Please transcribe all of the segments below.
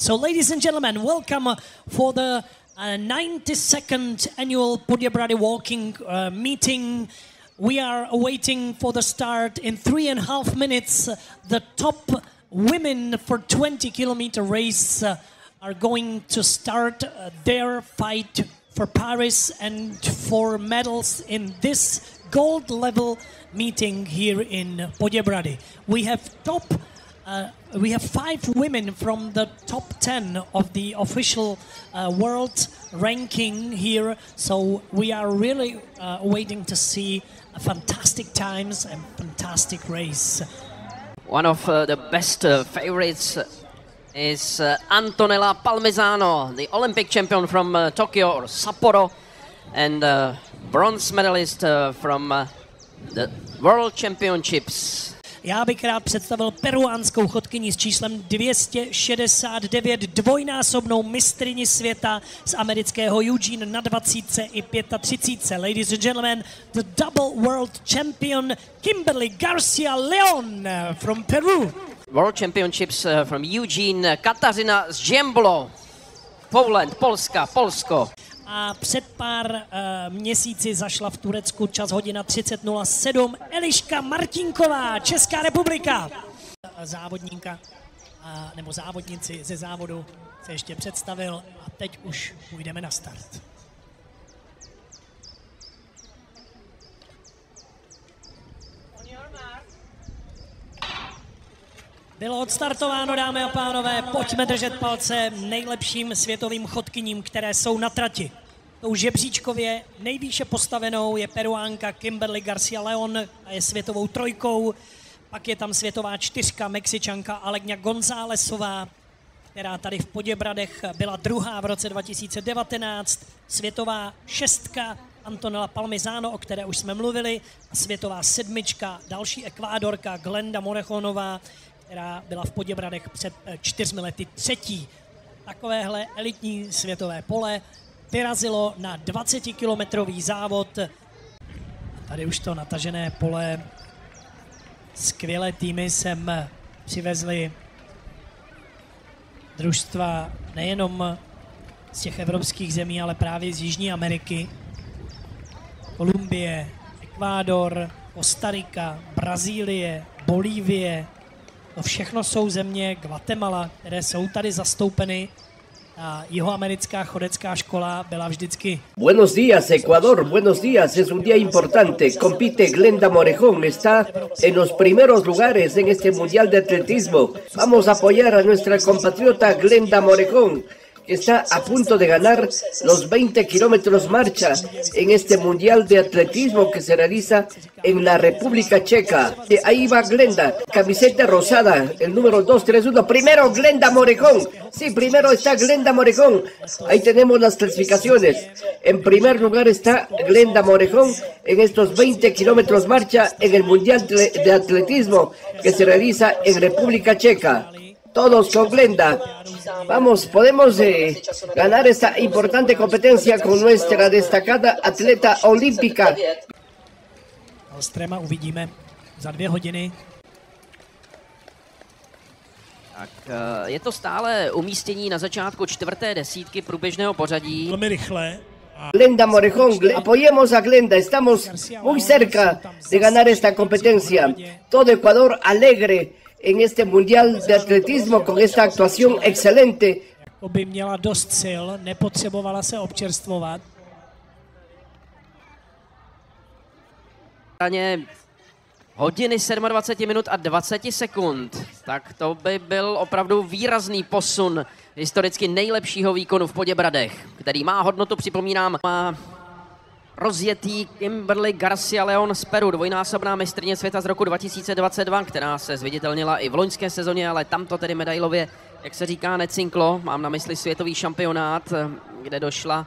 So, ladies and gentlemen, welcome for the 92nd annual Poděbrady walking meeting. We are awaiting for the start in 3.5 minutes. The top women for 20-kilometer race are going to start their fight for Paris and for medals in this gold level meeting here in Poděbrady. We have 5 women from the top 10 of the official world ranking here, so we are really waiting to see fantastic times and fantastic race. One of the best favorites is Antonella Palmisano, the Olympic champion from Tokyo or Sapporo, and bronze medalist from the World Championships. Já bych rád představil peruánskou chodkyni s číslem 269, dvojnásobnou mistryni světa z amerického Eugene na 20 i 35. Ladies and gentlemen, the double world champion Kimberly Garcia Leon from Peru. World Championships from Eugene, Katarzyna Zdziemblo, Poland, Polsko. A před pár měsíci zašla v Turecku čas hodina 30:07 Eliška Martinková, Česká republika. Závodníka nebo závodnici ze závodu se ještě představil a teď už půjdeme na start. Bylo odstartováno, dámy a pánové, pojďme držet palce nejlepším světovým chodkyním, které jsou na trati. Tou žebříčkově nejvýše postavenou je Peruánka Kimberly Garcia Leon a je světovou trojkou. Pak je tam světová čtyřka Mexičanka Alegna Gonzálezová, která tady v Poděbradech byla druhá v roce 2019. Světová šestka Antonella Palmisano, o které už jsme mluvili. A světová sedmička, další Ekvádorka Glenda Morejonová, která byla v Poděbradech před 4 lety třetí. Takovéhle elitní světové pole vyrazilo na 20-kilometrový závod. Tady už to natažené pole. Skvělé týmy sem přivezli družstva nejenom z těch evropských zemí, ale právě z Jižní Ameriky. Kolumbie, Ekvádor, Kostarika, Brazílie, Bolívie. To všechno jsou země, Guatemala, které jsou tady zastoupeny. A jihoamerická chodecká škola byla vždycky. Buenos días, Ecuador, buenos días, es un día importante. Compite Glenda Morejón, está en los primeros lugares en este Mundial de Atletismo. Vamos a apoyar a nuestra compatriota Glenda Morejón, que está a punto de ganar los 20 kilómetros marcha en este Mundial de Atletismo que se realiza en la República Checa. Ahí va Glenda, camiseta rosada, el número 231. Primero Glenda Morejón. Sí, primero está Glenda Morejón. Ahí tenemos las clasificaciones. En primer lugar está Glenda Morejón en estos 20 kilómetros marcha en el Mundial de Atletismo que se realiza en República Checa. Todos con Glenda. Vamos, podemos ganar esta importante competencia con nuestra destacada atleta olímpica. Ostrema uvidíme za 2 hodiny. Tak je to stále umístění na začátku 4. desítky průběžného pořadí. Velmi rychle. Glenda Morejón, apoyemos a Glenda, estamos muy cerca de ganar esta competencia. Todo Ecuador alegre en este Mundial de Atletismo con esta actuación excelente. By měla dost sil, nepotřebovala se občerstvovat. Hodiny 27 minut a 20 sekund. Tak to by byl opravdu výrazný posun historicky nejlepšího výkonu v Poděbradech, který má hodnotu, připomínám, má rozjetý Kimberly Garcia Leon z Peru, dvojnásobná mistryně světa z roku 2022, která se zviditelnila i v loňské sezóně, ale tam to tedy medailově, jak se říká, necinklo. Mám na mysli světový šampionát, kde došla.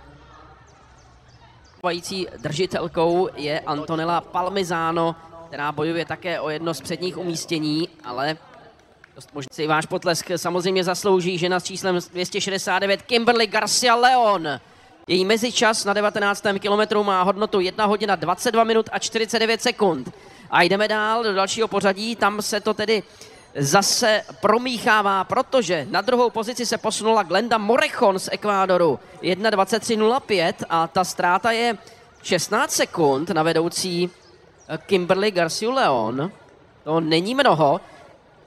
Držitelkou je Antonella Palmisano, která bojuje také o jedno z předních umístění, ale dost možná si váš potlesk samozřejmě zaslouží žena s číslem 269 Kimberly Garcia Leon. Její mezičas na 19. kilometru má hodnotu 1 hodina 22 minut a 49 sekund. A jdeme dál do dalšího pořadí, tam se to tedy zase promíchává, protože na druhou pozici se posunula Glenda Morejon z Ekvádoru 1:23.05 a ta ztráta je 16 sekund na vedoucí Kimberly Garciu León. To není mnoho.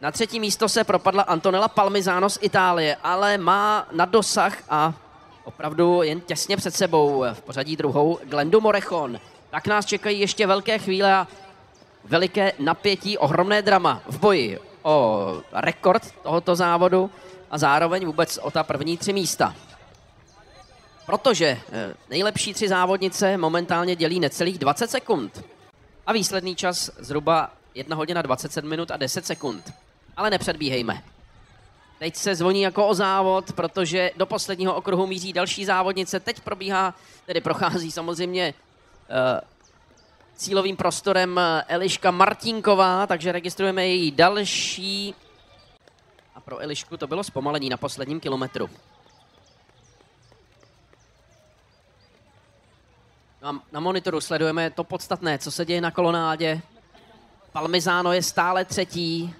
Na třetí místo se propadla Antonella Palmisano z Itálie, ale má na dosah a opravdu jen těsně před sebou v pořadí druhou Glendu Morejon. Tak nás čekají ještě velké chvíle a veliké napětí, ohromné drama v boji o rekord tohoto závodu a zároveň vůbec o ta první 3 místa. Protože nejlepší 3 závodnice momentálně dělí necelých 20 sekund. A výsledný čas zhruba 1 hodina 27 minut a 10 sekund. Ale nepředbíhejme. Teď se zvoní jako o závod, protože do posledního okruhu míří další závodnice. Teď prochází samozřejmě cílovým prostorem Eliška Martinková, takže registrujeme její další. A pro Elišku to bylo zpomalení na posledním kilometru. Na monitoru sledujeme to podstatné, co se děje na kolonádě. Palmisano je stále třetí.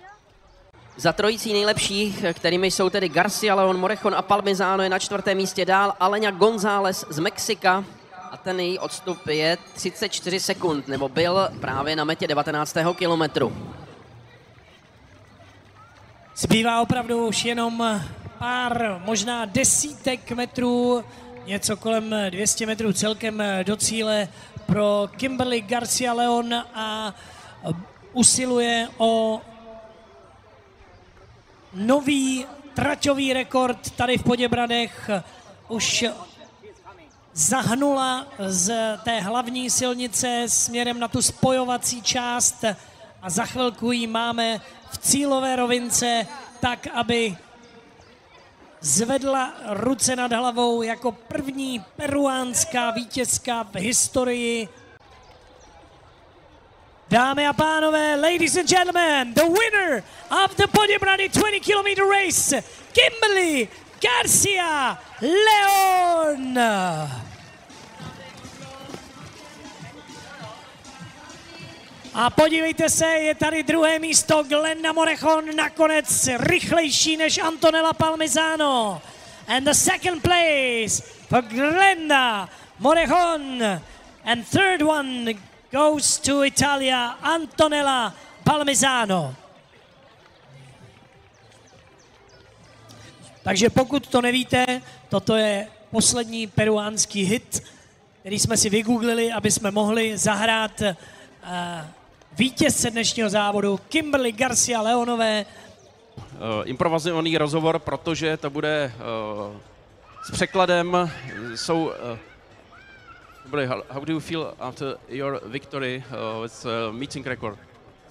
Za trojicí nejlepších, kterými jsou tedy Garcia León, Morejon a Palmisano, je na 4. místě dál Aleňa González z Mexika. A ten její odstup je 34 sekund, nebo byl právě na metě 19. kilometru. Zbývá opravdu už jenom pár, možná desítek metrů, něco kolem 200 metrů celkem do cíle pro Kimberly Garcia León a usiluje o nový traťový rekord tady v Poděbradech. Už zahnula z té hlavní silnice směrem na tu spojovací část a za chvilku ji máme v cílové rovince tak, aby zvedla ruce nad hlavou jako první peruánská vítězka v historii. Dámy a pánové, ladies and gentlemen, the winner of the Poděbrady 20-kilometer race, Kimberly Garcia León. A podívejte se, je tady druhé místo Glenda Morejon, nakonec rychlejší než Antonella Palmisano. And the second place for Glenda Morejon. And third one goes to Italia, Antonella Palmisano. Takže pokud to nevíte, toto je poslední peruánský hit, který jsme si vygooglili, aby jsme mohli zahrát vítězce dnešního závodu Kimberly Garcia Leónové. Improvizovaný rozhovor, protože to bude s překladem. How do you feel after your victory with meeting record?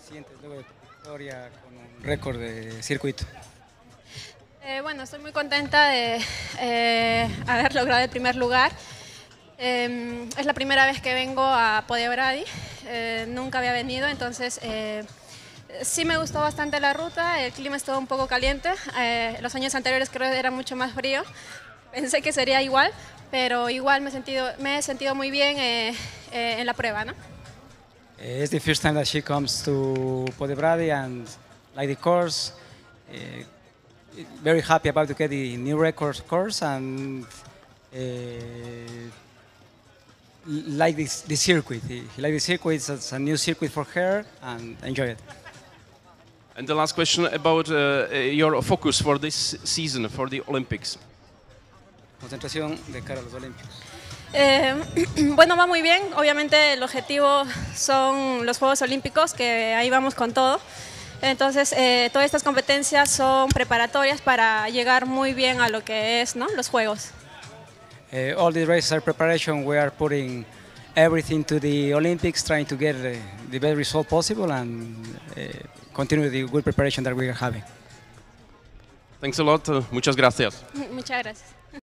Sientes luego de tu victoria con un récord de circuito. Bueno, estoy muy contenta de haber logrado el primer lugar. Es la primera vez que vengo a Poděbrady, nunca había venido, entonces sí me gustó bastante la ruta, el clima estuvo un poco caliente, los años anteriores creo que era mucho más frío, pensé que sería igual, pero igual me he sentido muy bien en la prueba, ¿no? It's the first time that she comes to Poděbrady and like the course, very happy about to get the new record course and like the circuit. Like the circuit, it's a new circuit for her and enjoy it. And the last question about your focus for this season, for the Olympics. Concentración de cara a los Olímpicos. Bueno, va muy bien. Obviamente el objetivo son los Juegos Olímpicos, que ahí vamos con todo. Entonces, todas estas competencias son preparatorias para llegar muy bien a lo que es, ¿no?, los Juegos. All these races are preparation. We are putting everything to the Olympics, trying to get the best result possible and continue the good preparation that we are having. Thanks a lot. Muchas gracias. Muchas gracias.